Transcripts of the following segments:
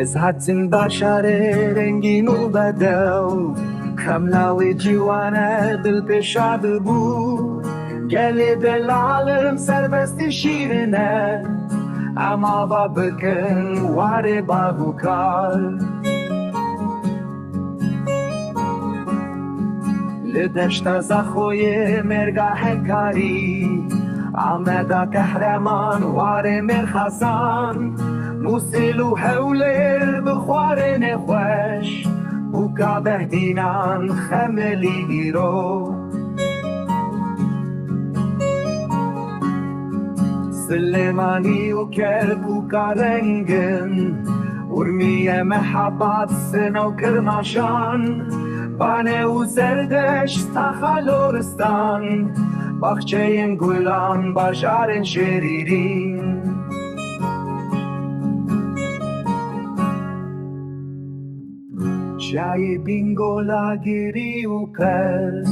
بزهتن بشره رنگین و بدو خملاوی جوانه دل پیشاد بود گلی دل عالم سربستی شیرینه اما با بکن واره باگو کار لدشت زخوی مرگاه کاری آمده قهرمان واره مرخصان موسیل و حوله بخوار نخوش و کابه دینان خملی گیرو سلیمانی و کرب و کارنگن ورمی محبت سنو کرماشان بانه و زردش تخلورستان باخچه این گلان باشار شریرین جای بینگولا گیری و کس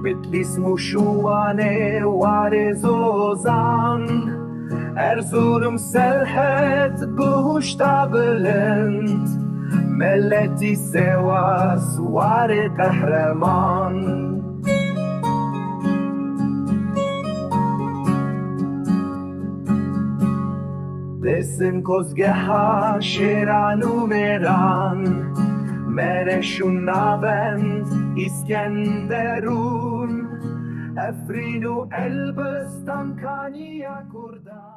بتلیس مشوانه وارزوزان ارزورم سلحت بهشتا بلند ملتی سواس وار قهرمان دسن کزگه ها شیران و میران مرشون نابند اسکندرون افرین و البستان کانیا کردان